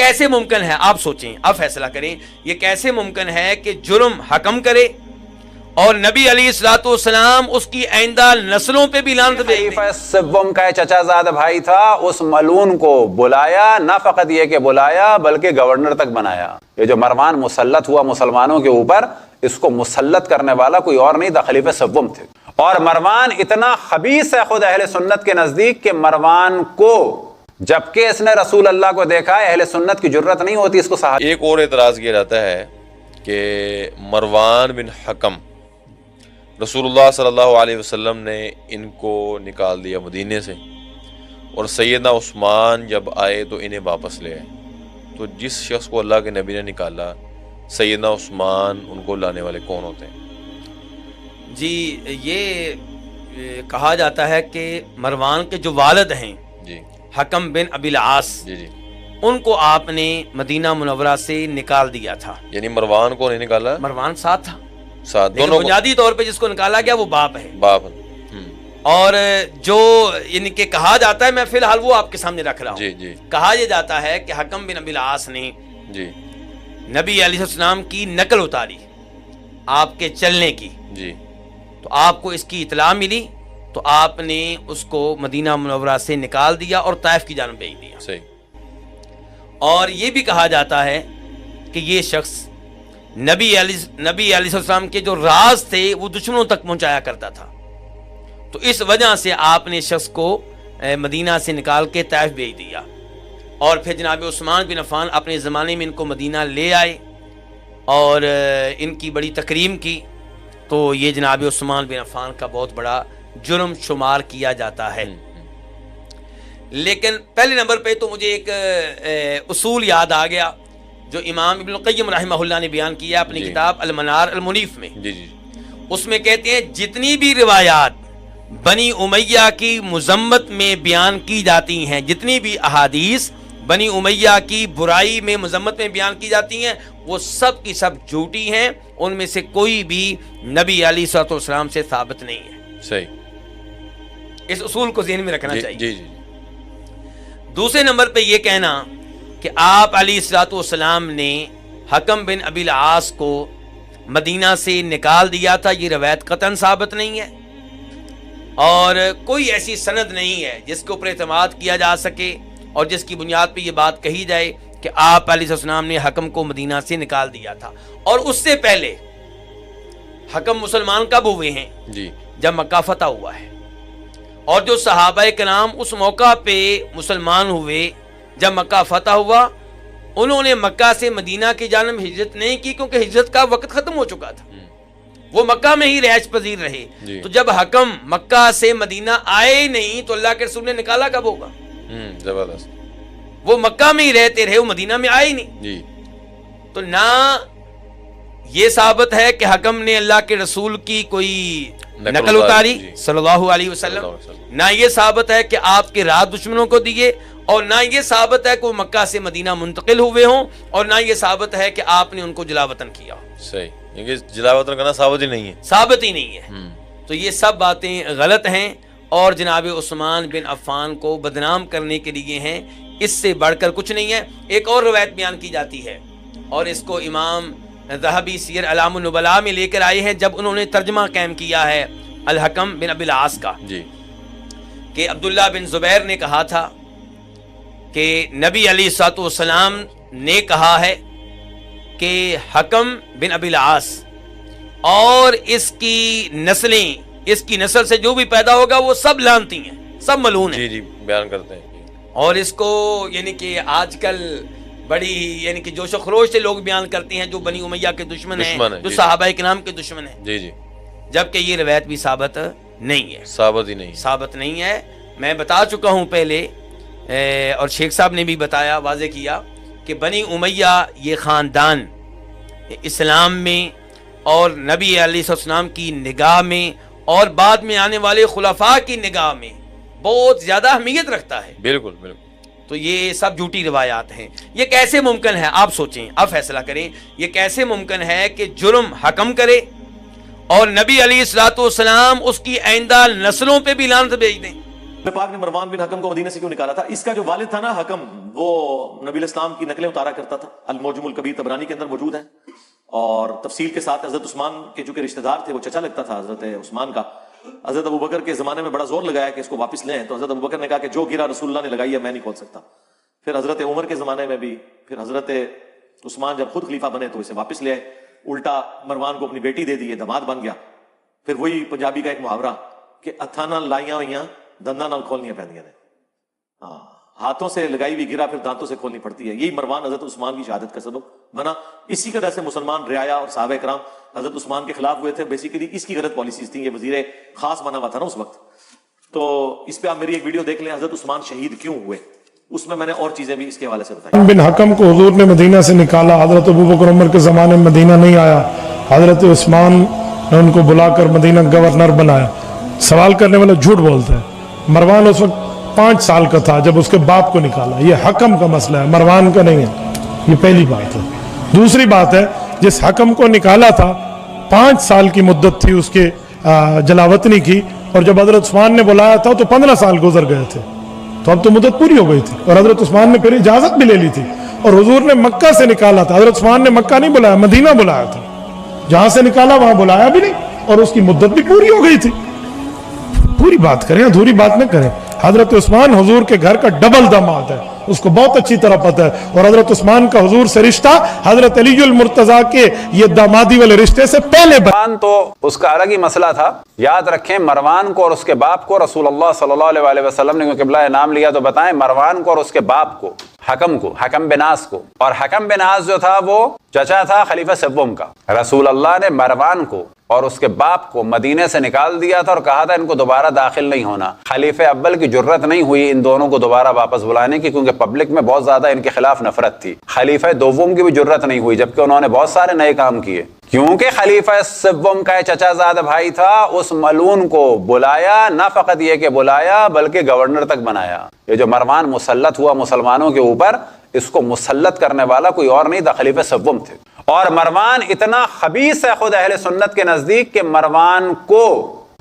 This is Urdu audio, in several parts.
کیسے ممکن ہے؟ آپ سوچیں، آپ فیصلہ کریں، یہ کیسے ممکن ہے کہ جرم حکم کرے اور نبی علیہ الصلوۃ والسلام اس کی آئندہ نسلوں پہ بھی لعنت بھیج دیں؟ خلیفہ سوم کا چچا زاد بھائی تھا، اس ملعون کو بلایا، نہ فقط یہ کہ بلایا بلکہ گورنر تک بنایا۔ یہ جو مروان مسلط ہوا مسلمانوں کے اوپر، اس کو مسلط کرنے والا کوئی اور نہیں تھا، خلیفہ سوم تھے۔ اور مروان اتنا خبیث ہے خود اہل سنت کے نزدیک کہ مروان کو، جبکہ اس نے رسول اللہ کو دیکھا ہے، اہل سنت کی جرت نہیں ہوتی اس کو صحابہ۔ ایک اور اعتراض یہ رہتا ہے کہ مروان بن حکم، رسول اللہ صلی اللہ علیہ وسلم نے ان کو نکال دیا مدینے سے، اور سیدنا عثمان جب آئے تو انہیں واپس لے آئے۔ تو جس شخص کو اللہ کے نبی نے نکالا، سیدنا عثمان، ان کو لانے والے کون ہوتے ہیں؟ جی، یہ کہا جاتا ہے کہ مروان کے جو والد ہیں جی حکم بن ابی العاص، جی جی، ان کو آپ نے مدینہ منورہ سے نکال دیا تھا۔ یعنی مروان کو نہیں نکالا، مروان ساتھ تھا، ساتھ لیکن دونوں کو، بنیادی طور پہ جس کو نکالا گیا وہ باپ ہے۔ باپ۔ اور جو یعنی کہ کہا جاتا ہے، میں فی الحال وہ آپ کے سامنے رکھ رہا ہوں، جی جی کہا یہ جاتا ہے کہ حکم بن ابی العاص نے جی نبی علیہ السلام کی نقل اتاری آپ کے چلنے کی، جی، تو آپ کو اس کی اطلاع ملی تو آپ نے اس کو مدینہ منورہ سے نکال دیا اور طائف کی جانب بھیج دیا۔ صحیح۔ اور یہ بھی کہا جاتا ہے کہ یہ شخص نبی علیہ السلام کے جو راز تھے وہ دشمنوں تک پہنچایا کرتا تھا، تو اس وجہ سے آپ نے شخص کو مدینہ سے نکال کے طائف بھیج دیا۔ اور پھر جناب عثمان بن عفان اپنے زمانے میں ان کو مدینہ لے آئے اور ان کی بڑی تکریم کی، تو یہ جناب عثمان بن عفان کا بہت بڑا جرم شمار کیا جاتا ہے۔ لیکن پہلے نمبر پہ تو مجھے ایک اصول یاد آ گیا جو امام ابن القیم رحمہ اللہ نے بیان کیا اپنی کتاب المنار المنیف میں۔ جی جی، اس میں کہتے ہیں جتنی بھی روایات بنی امیہ کی مذمت میں بیان کی جاتی ہیں، جتنی بھی احادیث بنی امیہ کی برائی میں مذمت میں بیان کی جاتی ہیں، وہ سب کی سب جھوٹی ہیں، ان میں سے کوئی بھی نبی علیہ الصلوۃ والسلام سے ثابت نہیں ہے۔ صحیح، اس اصول کو ذہن میں رکھنا چاہیے۔ جی جی، دوسرے نمبر پہ یہ کہنا کہ آپ علیہ الصلوۃ والسلام نے حکم بن ابی العاص کو مدینہ سے نکال دیا تھا، یہ روایت قطعاً ثابت نہیں ہے، اور کوئی ایسی سند نہیں ہے جس کے اوپر اعتماد کیا جا سکے اور جس کی بنیاد پہ یہ بات کہی جائے کہ آپ علیہ السلام نے حکم کو مدینہ سے نکال دیا تھا۔ اور اس سے پہلے حکم مسلمان کب ہوئے ہیں؟ جی، جب مکہ فتح ہوا ہے، اور جو صحابہ کرام اس موقع پہ مسلمان ہوئے جب مکہ فتح ہوا، انہوں نے مکہ سے مدینہ کی جانب ہجرت نہیں کی، کیونکہ ہجرت کا وقت ختم ہو چکا تھا، وہ مکہ میں ہی رہائش پذیر رہے۔ تو جب حکم مکہ سے مدینہ آئے نہیں تو اللہ کے رسول نے نکالا کب ہوگا؟ زبردست، وہ مکہ میں ہی رہتے رہے، وہ مدینہ میں آئے نہیں۔ جی، تو نہ یہ ثابت ہے کہ حکم نے اللہ کے رسول کی کوئی نقل اتاری صلی اللہ علیہ وسلم، نہ یہ ثابت ہے کہ آپ کے راز دشمنوں کو دیے، اور نہ یہ ثابت ہے کہ وہ مکہ سے مدینہ منتقل ہوئے ہوں، اور نہ یہ ثابت ہے کہ آپ نے ان کو جلا وطن کیا۔ صحیح، کیونکہ جلا وطن کرنا ثابت ہی نہیں ہے، ثابت ہی نہیں ہے۔ تو یہ سب باتیں غلط ہیں اور جناب عثمان بن عفان کو بدنام کرنے کے لیے ہیں، اس سے بڑھ کر کچھ نہیں ہے۔ ایک اور روایت بیان کی جاتی ہے اور اس کو امام ذہبی سیر اعلام النبلاء میں لے کر آئے ہیں جب انہوں نے ترجمہ قائم کیا ہے الحکم بن ابی العاص کا، جی، کہ عبداللہ بن زبیر نے کہا تھا کہ نبی علیہ الصلوۃ والسلام نے کہا ہے کہ حکم بن ابی العاص اور اس کی نسلیں، اس کی نسل سے جو بھی پیدا ہوگا وہ سب لعنتی ہیں، سب ملعون ہیں۔ جی جی، بیان کرتے ہیں۔ اور اس کو یعنی کہ آج کل بڑی یعنی کہ جوش و خروش سے لوگ بیان کرتے ہیں جو بنی امیہ کے دشمن ہیں، جو صحابہ کرام کے دشمن ہیں، جی جی، جبکہ یہ روایت بھی ثابت نہیں ہے، ثابت ہی نہیں، ثابت نہیں ہے۔ میں بتا چکا ہوں پہلے، اور شیخ صاحب نے بھی بتایا، واضح کیا کہ بنی امیہ یہ خاندان اسلام میں اور نبی علیہ السلام کی نگاہ میں اور بعد میں آنے والے خلفاء کی نگاہ میں بہت زیادہ اہمیت رکھتا ہے۔ بالکل بالکل۔ تو یہ سب جھوٹی روایات ہیں۔ یہ کیسے ممکن ہے؟ آپ سوچیں، آپ فیصلہ کریں، یہ کیسے ممکن ہے کہ جرم حکم کرے اور نبی علیہ الصلوۃ والسلام اس کی آئندہ نسلوں پہ بھی لعنت بھیج دیں؟ پاک نے مروان بن حکم کو مدینہ سے کیوں نکالا تھا؟ اس کا جو والد تھا نا حکم وہ نبی علیہ السلام کی نقلیں اتارا کرتا تھا، المعجم الکبیر طبرانی کے اندر موجود ہیں، اور تفصیل کے ساتھ حضرت عثمان کے جو کہ رشتہ دار تھے، وہ چچا لگتا تھا حضرت عثمان کا، حضرت ابوبکر کے زمانے میں بڑا زور لگایا کہ اس کو واپس لیں، تو حضرت ابوبکر نے کہا کہ جو گرا رسول اللہ نے لگائی ہے میں نہیں کھول سکتا۔ پھر حضرت عمر کے زمانے میں بھی، پھر حضرت عثمان جب خود خلیفہ بنے تو اسے واپس لے آئے، الٹا مروان کو اپنی بیٹی دے دی، داماد بن گیا۔ پھر وہی پنجابی کا ایک محاورہ کہ ہتھاں نال لائیاں ہوئیاں دنداں نال کھولنیاں پیندیاں نے، ہاں ہاتھوں سے لگائی ہوئی گرا پھر دانتوں سے کھولنی پڑتی ہے۔ یہی مروان حضرت عثمان کی شہادت کا سبب بنا۔ اسی طرح سے مسلمان رعایا اور صحابہ کرام حضرت عثمان کے خلاف ہوئے تھے، بیسیکلی اس کی غلط پالیسیز تھیں، یہ وزیر خاص بنا ہوا تھا نا اس وقت۔ تو اس پہ آپ میری ایک ویڈیو دیکھ لیں، حضرت عثمان شہید کیوں ہوئے، اس میں نے اور چیزیں بھی اس کے حوالے سے بتائی۔ بن حکم کو حضور نے مدینہ سے نکالا، حضرت ابوبکر عمر کے زمانے میں مدینہ نہیں آیا، حضرت عثمان نے ان کو بلا کر مدینہ گورنر بنایا۔ سوال کرنے والے جھوٹ بولتے ہیں، مروان اس وقت 5 سال کا تھا جب اس کے باپ کو نکالا۔ یہ حکم کا مسئلہ ہے، مروان کا نہیں ہے، یہ پہلی بات ہے۔ دوسری بات ہے، جس حکم کو نکالا تھا 5 سال کی مدت تھی اس کے جلاوطنی کی، اور جب حضرت عثمان نے بلایا تھا تو 15 سال گزر گئے تھے، تو اب تو مدت پوری ہو گئی تھی، اور حضرت عثمان نے پھر اجازت بھی لے لی تھی، اور حضور نے مکہ سے نکالا تھا۔ حضرت عثمان نے مکہ نہیں بلایا، مدینہ بلایا تھا، جہاں سے نکالا وہاں بلایا بھی نہیں، اور اس کی مدت بھی پوری ہو گئی تھی۔ پوری بات کریں، ادھوری بات نہ کریں۔ حضرت عثمان حضور کے گھر کا ڈبل داماد ہے، اس کو بہت اچھی طرح پتہ ہے، اور حضرت عثمان کا حضور سے رشتہ حضرت علی المرتضیٰ کے یہ دامادی والے رشتے سے پہلے مروان تو اس کا الگ ہی مسئلہ تھا۔ یاد رکھیں، مروان کو اور اس کے باپ کو رسول اللہ صلی اللہ علیہ وسلم نے قبلہ نام لیا تو بتائیں، مروان کو اور اس کے باپ کو، حکم بن عاص کو، اور حکم بن عاص جو تھا وہ چچا تھا خلیفہ سوم کا۔ رسول اللہ نے مروان کو اور اس کے باپ کو مدینے سے نکال دیا تھا اور کہا تھا ان کو دوبارہ داخل نہیں ہونا۔ خلیفہ اول کی جرت نہیں ہوئی ان دونوں کو دوبارہ واپس بلانے کی، کیونکہ پبلک میں بہت زیادہ ان کے خلاف نفرت تھی۔ خلیفہ دوم کی بھی جرت نہیں ہوئی، جبکہ انہوں نے بہت سارے نئے کام کیے، کیونکہ خلیفہ سوم کا چچا زاد بھائی تھا۔ اس ملعون کو بلایا، نہ فقط یہ کہ بلایا بلکہ گورنر تک بنایا۔ یہ جو مروان مسلط ہوا مسلمانوں کے اوپر، اس کو مسلط کرنے والا کوئی اور نہیں تھا، خلیفہ سوم تھے۔ اور مروان اتنا خبیث ہے خود اہل سنت کے نزدیک کہ مروان کو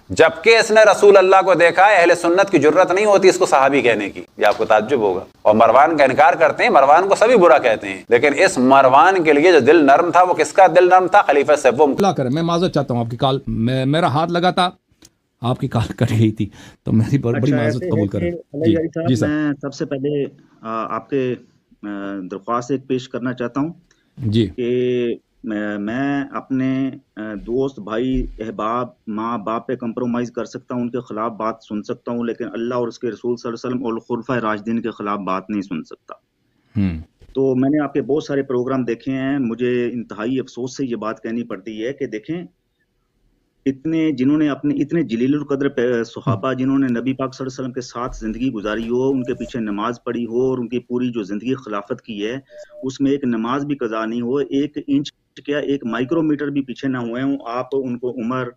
جبکہ اس نے رسول اللہ کو دیکھا ہے، اہل سنت کی جرت نہیں ہوتی اس کو صحابی کہنے کی، یہ آپ کو تعجب ہوگا۔ اور مروان کا انکار کرتے ہیں، مروان کو سبھی برا کہتے ہیں، لیکن اس مروان کے لیے جو دل نرم تھا وہ کس کا دل نرم تھا؟ خلیفہ سوم۔ اللہ کرے، میں معذرت چاہتا ہوں، آپ کی کال میرا ہاتھ لگا تھا، آپ کی کال کٹ گئی تھی، تو میری بڑی معذرت قبول کریں۔ جی سر، میں سب سے پہلے آپ کے درخواست ایک پیش کرنا چاہتا ہوں جی، کہ میں اپنے دوست، بھائی، احباب، ماں باپ پہ کمپرومائز کر سکتا ہوں، ان کے خلاف بات سن سکتا ہوں، لیکن اللہ اور اس کے رسول صلی اللہ علیہ وسلم اور خلفائے راشدین کے خلاف بات نہیں سن سکتا۔ تو میں نے آپ کے بہت سارے پروگرام دیکھے ہیں، مجھے انتہائی افسوس سے یہ بات کہنی پڑتی ہے کہ دیکھیں، جنہوں نے اپنے اتنے جلیل القدر صحابہ جنہوں نے نبی پاک صلی اللہ علیہ وسلم کے ساتھ زندگی گزاری ہو، ان کے پیچھے نماز پڑھی ہو، اور ان کی پوری جو زندگی خلافت کی ہے اس میں ایک نماز بھی قضا نہیں ہو، 1 انچ کیا 1 مائکرو میٹر بھی پیچھے نہ ہوئے ہوں، آپ ان کو عمر،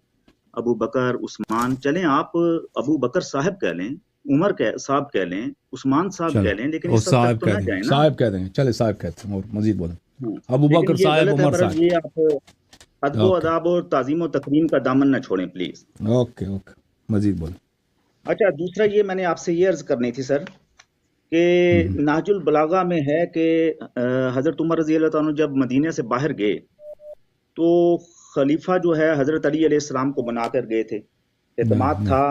ابو بکر، عثمان، چلیں آپ ابو بکر صاحب کہہ لیں، عمر صاحب کہہ لیں، عثمان صاحب کہہ لیں، لیکن اس صاحب تک تو نہ جائیں نا۔ صاحب کہہ دیں، چلے صاحب کہتے ہیں، اور مزید بولیں، ابو بکر صاحب، عمر صاحب۔ یہ آپ ادب و اداب اور تعظیم و تکریم کا دامن نہ چھوڑیں پلیز۔ اوکے، مزید بولیں۔ اچھا، دوسرا یہ میں نے آپ سے یہ عرض کرنی تھی سر کہ نہج البلاغہ میں ہے کہ حضرت عمر رضی اللہ تعالیٰ جب مدینے سے باہر گئے تو خلیفہ جو ہے حضرت علی علیہ السلام کو بنا کر گئے تھے، اعتماد تھا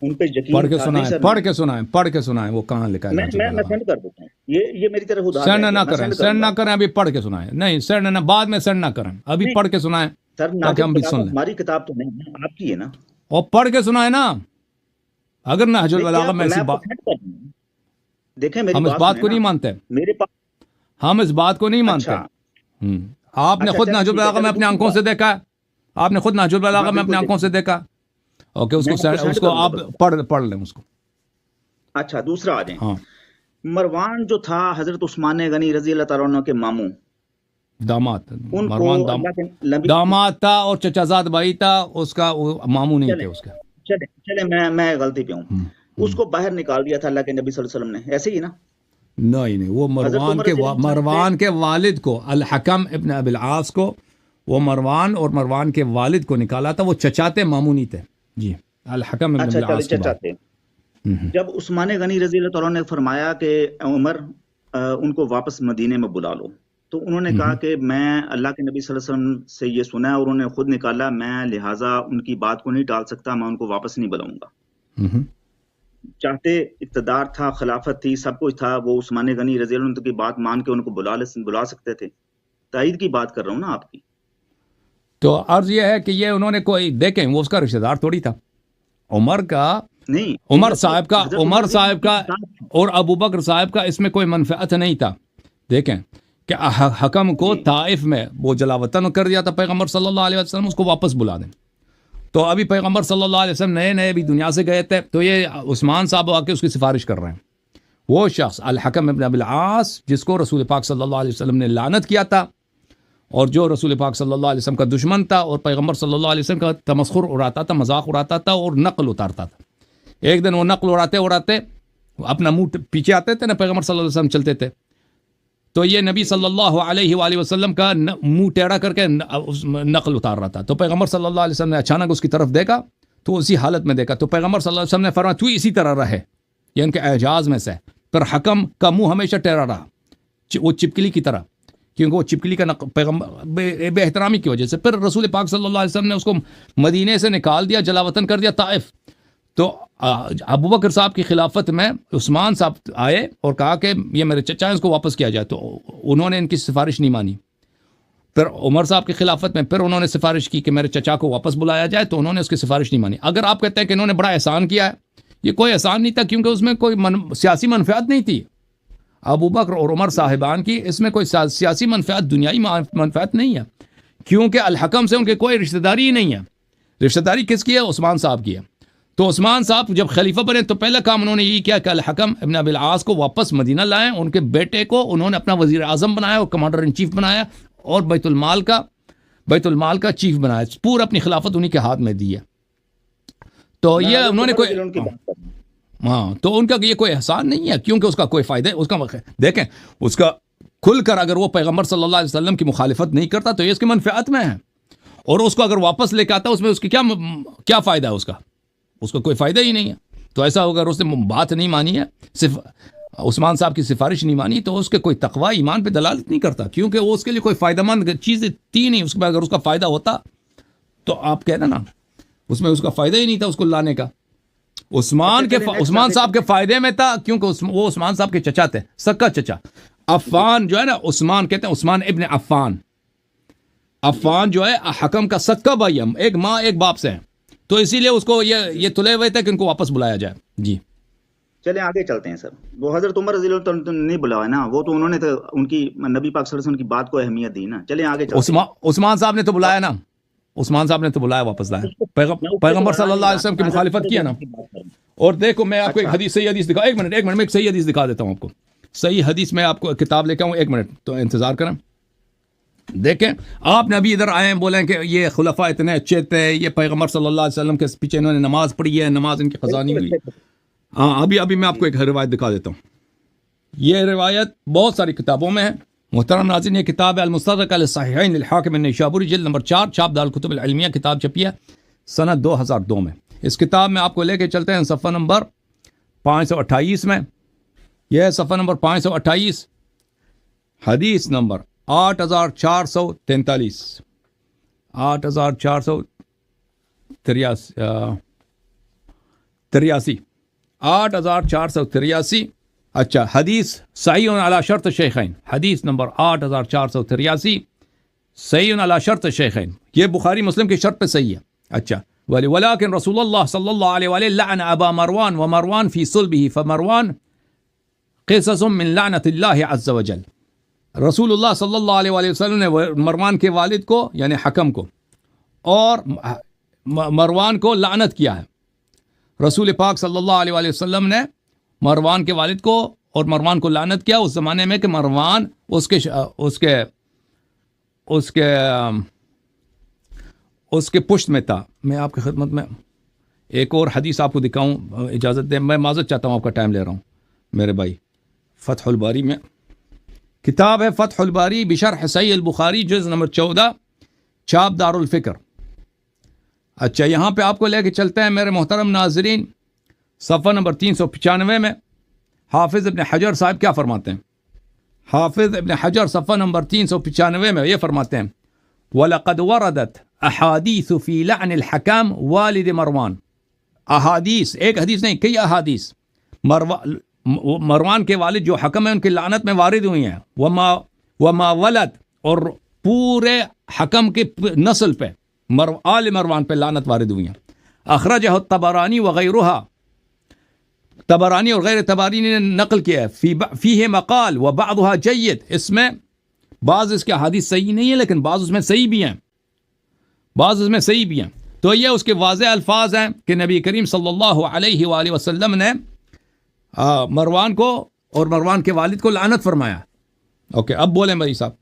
ان پہ، یقین پڑھ کے تھا۔ سنائیں، پڑھ کے سنائیں، وہ کہاں لکھا ہے؟ میں سینڈ کر دیتا ہوں، یہ میری طرف سینڈ نہ کریں، ابھی پڑھ کے سنائیں، نہیں سینڈ نہ، بعد میں سینڈ نہ کریں، ابھی پڑھ کے سنائیں تاکہ ہم بھی سن لیں۔ ہماری کتاب تو نہیں ہے، آپ کی ہے نا، اور پڑھ کے سنائیں نا، اگر نہج البلاغہ میں ایسی بات، دیکھیں ہم اس بات کو نہیں مانتے، میرے پاس ہم اس بات کو نہیں مانتے۔ آپ نے خود نہج البلاغہ میں اپنے آنکھوں سے دیکھا ہے، آپ نے خود نہج البلاغہ میں اپنے آنکھوں سے دیکھا، اوکے، اس کو آپ پڑھ لیں اس کو۔ اچھا، دوسرا آ جائیں، مروان جو تھا حضرت عثمان غنی رضی اللہ تعالیٰ عنہ کے ماموں، داماد، مروان داماد تھا اور چچا زاد بھائی تھا، اس کا ماموں نہیں تھے اس کا۔ چلے میں غلطی پہ ہوں، اس کو باہر نکال دیا تھا اللہ کے نبی صلی اللہ علیہ وسلم نے، ایسے ہی نا؟ نہیں، وہ مروان کے والد کو، الحکم ابن ابی العاص کو، وہ مروان اور مروان کے والد کو نکالا تھا، وہ چچاتے ماموں نہیں تھے۔ جی، الحکم ابن ابی العاص کے بعد جب عثمان غنی رضی اللہ تعالیٰ نے فرمایا کہ عمر ان کو واپس مدینے میں بلا لو. تو انہوں نے کہا کہ میں اللہ کے نبی صلی اللہ علیہ وسلم سے یہ سنا ہے اور انہوں نے خود نکالا، میں لہٰذا ان کی بات کو نہیں ٹال سکتا، میں ان کو واپس نہیں بلاؤں گا. چاہتے اقتدار تھا، خلافت تھی، سب کچھ تھا، وہ عثمان غنی رضی اللہ عنہ کی بات مان کے ان کو بلا سکتے تھے. تائید کی بات کر رہا ہوں نا آپ کی. تو عرض یہ ہے کہ یہ انہوں نے کوئی دیکھیں، وہ اس کا رشتہ دار تھوڑی تھا. عمر کا نہیں، عمر صاحب کا اور ابو بکر صاحب کا اس میں کوئی منفعت نہیں تھا. دیکھیں کہ حکم کو طائف میں وہ جلا وطن کر دیا تھا پیغمبر صلی اللہ علیہ وسلم، اس کو واپس بلا دیں. تو ابھی پیغمبر صلی اللہ علیہ وسلم نئے بھی دنیا سے گئے تھے، تو یہ عثمان صاحب آ کے اس کی سفارش کر رہے ہیں. وہ شخص الحکم ابن ابی العاص جس کو رسول پاک صلی اللہ علیہ وسلم نے لعنت کیا تھا اور جو رسول پاک صلی اللہ علیہ وسلم کا دشمن تھا اور پیغمبر صلی اللہ علیہ وسلم کا تمسخر اڑاتا تھا، مذاق اڑاتا تھا اور نقل اتارتا تھا. ایک دن وہ نقل اڑاتے اپنا منہ پیچھے آتے تھے نا، پیغمبر صلی اللہ علیہ وسلم چلتے تھے، تو یہ نبی صلی اللہ علیہ وآلہ وسلم کا منہ ٹیڑھا کر کے نقل اتار رہا تھا. تو پیغمبر صلی اللہ علیہ وسلم نے اچانک اس کی طرف دیکھا تو اسی حالت میں دیکھا. تو پیغمبر صلی اللہ علیہ وسلم نے فرمایا تو اسی طرح رہے، یہ ان کے اعجاز میں سے. پر حکم کا منہ ہمیشہ ٹیڑھا رہا، وہ چپکلی کی طرح، کیونکہ وہ چپکلی کا پیغمبر بے احترامی کی وجہ سے. پھر رسول پاک صلی اللہ علیہ وسلم نے اس کو مدینے سے نکال دیا، جلا وطن کر دیا طائف. تو ابو بکر صاحب کی خلافت میں عثمان صاحب آئے اور کہا کہ یہ میرے چچا ہیں، اس کو واپس کیا جائے. تو انہوں نے ان کی سفارش نہیں مانی. پھر عمر صاحب کی خلافت میں پھر انہوں نے سفارش کی کہ میرے چچا کو واپس بلایا جائے، تو انہوں نے اس کی سفارش نہیں مانی. اگر آپ کہتے ہیں کہ انہوں نے بڑا احسان کیا ہے، یہ کوئی احسان نہیں تھا، کیونکہ اس میں کوئی سیاسی منفعت نہیں تھی. ابو بکر اور عمر صاحبان کی اس میں کوئی سیاسی منفعت، دنیائی منفعت نہیں ہے، کیونکہ الحکم سے ان کے کوئی رشتہ داری ہی نہیں ہے. رشتہ داری کس کی ہے؟ عثمان صاحب کی ہے. تو عثمان صاحب جب خلیفہ بنے تو پہلا کام انہوں نے یہی کیا کہ الحکم ابن ابی العاص کو واپس مدینہ لائیں. ان کے بیٹے کو انہوں نے اپنا وزیر اعظم بنایا اور کمانڈر ان چیف بنایا اور بیت المال کا چیف بنایا. پورا اپنی خلافت انہی کے ہاتھ میں دی ہے. تو یہ انہوں نے کوئی تو ان کا یہ کوئی احسان نہیں ہے، کیونکہ اس کا کوئی فائدہ ہے. اس کا دیکھیں، اس کا کھل کر اگر وہ پیغمبر صلی اللہ علیہ وسلم کی مخالفت نہیں کرتا تو یہ اس کی منفعت میں ہے، اور اس کو اگر واپس لے کے آتا اس میں اس کی کیا فائدہ ہے؟ اس کا کوئی فائدہ ہی نہیں ہے. تو ایسا اگر اس نے بات نہیں مانی ہے، صرف عثمان صاحب کی سفارش نہیں مانی، تو اس کے کوئی تقوی ایمان پہ دلالت نہیں کرتا، کیونکہ وہ اس کے لیے کوئی فائدہ مند چیز تھی نہیں. اس میں اگر اس کا فائدہ ہوتا تو آپ کہنا نا، اس میں اس کا فائدہ ہی نہیں تھا اس کو لانے کا. عثمان صاحب کے فائدے میں تھا، کیونکہ وہ عثمان صاحب کے چچا تھے، سکا چچا. عفان جو ہے نا، عثمان کہتے ہیں عثمان ابن عفان جو ہے حکم کا سکا بھائی، ہم ایک ماں ایک باپ سے ہیں. تو اسی لیے اس کو یہ تلے ہوئے تھے کہ ان کو واپس بلایا جائے. جی چلیں آگے چلتے ہیں سر. وہ حضرت عمر رضی اللہ عنہ نہیں بلایا نا، وہ تو انہوں نے تو ان کی نبی پاک صلی اللہ علیہ وسلم کی بات کو اہمیت دی نا. چلیں آگے چلتے ہیں. عثمان صاحب نے تو بلایا نا، عثمان صاحب نے تو بلایا، واپس لایا. پیغمبر صلی اللہ علیہ وسلم کی مخالفت کیا نا. اور دیکھو میں آپ کو ایک صحیح حدیث دکھا، ایک منٹ میں ایک صحیح حدیث دکھا دیتا ہوں آپ کو. صحیح حدیث میں آپ کو کتاب لے کے آؤں، ایک منٹ تو انتظار کریں. دیکھیں آپ نے ابھی ادھر آئے ہیں بولیں کہ یہ خلفاء اتنے اچھے تھے، یہ پیغمبر صلی اللہ علیہ وسلم کے پیچھے انہوں نے نماز پڑھی ہے، نماز ان کی قضا نہیں ہوئی. ہاں ابھی میں آپ کو ایک روایت دکھا دیتا ہوں. یہ روایت بہت ساری کتابوں میں ہے. محترم ناظرین، یہ کتاب ہے المستدرک علی الصحیحین للحاکم النیسابوری، جلد نمبر 4، چھاپ دارالکتب العلمیہ، کتاب چھپی ہے سنہ 2002 میں. اس کتاب میں آپ کو لے کے چلتے ہیں صفحہ نمبر 528 میں. یہ ہے صفحہ نمبر 528، حدیث نمبر 8443 8483. اچھا، حدیث صحیح علی شرط شیخین، حدیث نمبر 8483 صحیح علی شرط شیخین. یہ بخاری مسلم کی شرط پہ صحیح ہے. اچھا، ولیکن رسول اللہ صلی اللہ علیہ وآلہ لعن ابا مروان ومروان فی صلبہ فمروان قصص من لعنت اللہ عز وجل. رسول اللہ صلی اللہ علیہ وآلہ وسلم نے مروان کے والد کو یعنی حکم کو اور مروان کو لعنت کیا ہے. رسول پاک صلی اللہ علیہ وآلہ وسلم نے مروان کے والد کو اور مروان کو لعنت کیا اس زمانے میں کہ مروان اس کے پشت میں تھا. میں آپ کی خدمت میں ایک اور حدیث آپ کو دکھاؤں، اجازت دیں، میں معذرت چاہتا ہوں، آپ کا ٹائم لے رہا ہوں میرے بھائی. فتح الباری میں کتاب ہے، فتح الباری بشرح صحیح البخاری، جز نمبر 14، چھاپ دارالفکر. اچھا، یہاں پہ آپ کو لے کے چلتے ہیں میرے محترم ناظرین، صفحہ نمبر 395 میں حافظ ابن حجر صاحب کیا فرماتے ہیں. حافظ ابن حجر صفحہ نمبر 395 میں یہ فرماتے ہیں وَلَقَدْ وَرَدَتْ أَحَادِيثُ فِي لَعْنِ الْحَكَمْ وَالِدِ مروان. احادیث، ایک حدیث نہیں، کئی احادیث مروان کے والد جو حکم ہیں ان کی لعنت میں وارد ہوئی ہیں. وما ولد، اور پورے حکم کے نسل پہ آل مروان پہ لعنت وارد ہوئی ہیں. اخرجہ الطبرانی وغیرہ، طبرانی اور غیر طبرانی نے نقل کیا ہے. فیہ مقال وبعضها جید، اس میں بعض اس کے حدیث صحیح نہیں ہے لیکن بعض اس میں صحیح بھی ہیں، بعض اس میں صحیح بھی ہیں. تو یہ اس کے واضح الفاظ ہیں کہ نبی کریم صلی اللہ علیہ وآلہ وسلم نے مروان کو اور مروان کے والد کو لعنت فرمایا. اوکے، اب بولیں بھائی صاحب.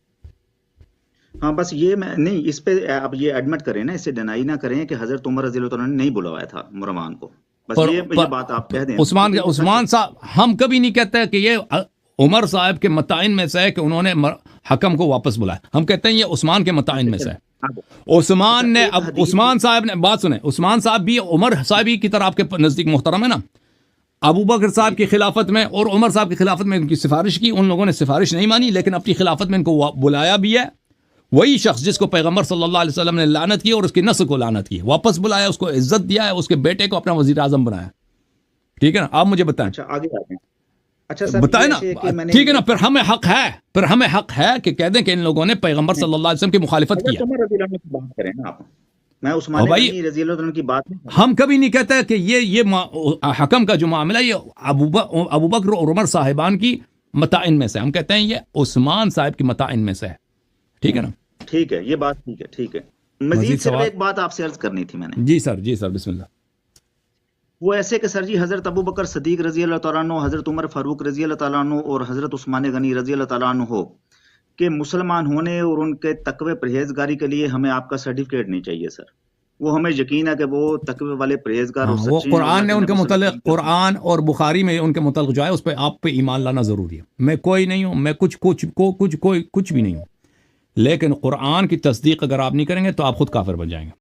ہاں بس یہ میں نہیں، اس پہ آپ یہ ایڈمٹ کریں نا، اسے ڈینائی نہ کریں کہ حضرت عمر رضی اللہ عنہ نے نہیں بلوایا تھا مروان کو. بس یہ بات آپ کہہ دیں. عثمان صاحب، ہم کبھی نہیں کہتے کہ یہ عمر صاحب کے متعین میں سے ہے کہ انہوں نے حکم کو واپس بلایا. ہم کہتے ہیں یہ عثمان کے متعین میں سے ہے. عثمان نے، اب عثمان صاحب نے، بات سنیں، عثمان صاحب بھی عمر صاحب ہی کی طرح آپ کے نزدیک محترم ہے نا. ابو بکر صاحب کی خلافت میں اور عمر صاحب کی خلافت میں ان کی سفارش کی، ان لوگوں نے سفارش نہیں مانی لیکن اپنی خلافت میں ان کو بلایا بھی ہے. وہی شخص جس کو پیغمبر صلی اللہ علیہ وسلم نے لعنت کی اور اس کی نسل کو لعنت کی، واپس بلایا، اس کو عزت دیا ہے، اس کے بیٹے کو اپنا وزیر اعظم بنایا. ٹھیک ہے نا، آپ مجھے بتائیں. اچھا آگے آتے ہیں. اچھا سر بتائیں نا، ٹھیک ہے نا. پھر ہمیں حق ہے کہ کہہ دیں کہ ان لوگوں نے پیغمبر صلی اللہ علیہ وسلم کی مخالفت کی. عمر رضی اللہ عنہ کی بات کریں نا آپ. میں عثمان غنی رضی اللہ عنہ کی بات نہیں. ہم کبھی نہیں کہتے کہ یہ حکم کا جو معاملہ ہے یہ ابو بکر اور عمر صاحبان کی متعین میں سے، ہم کہتے ہیں یہ عثمان صاحب کی متعین میں سے ہے. ٹھیک ہے نا، ٹھیک ہے، یہ بات ٹھیک ہے. ٹھیک ہے، مزید صرف ایک بات آپ سے عرض کرنی تھی میں نے. جی سر بسم اللہ. وہ ایسے کہ سر جی حضرت ابو بکر صدیق رضی اللہ تعالیٰ عنہ، حضرت عمر فاروق رضی اللہ تعالیٰ عنہ اور حضرت عثمان غنی رضی اللہ تعالیٰ عنہ ہو کہ مسلمان ہونے اور ان کے تقوی پرہیزگاری کے لیے ہمیں آپ کا سرٹیفکیٹ نہیں چاہیے سر. وہ ہمیں یقین ہے کہ وہ تقوی والے پرہیزگار اور وہ سچے ہیں. قرآن نے ان کے متعلق، قرآن اور بخاری میں ان کے متعلق جو ہے اس پہ آپ پہ ایمان لانا ضروری ہے. میں کوئی نہیں ہوں، میں کچھ بھی نہیں ہوں، لیکن قرآن کی تصدیق اگر آپ نہیں کریں گے تو آپ خود کافر بن جائیں گے.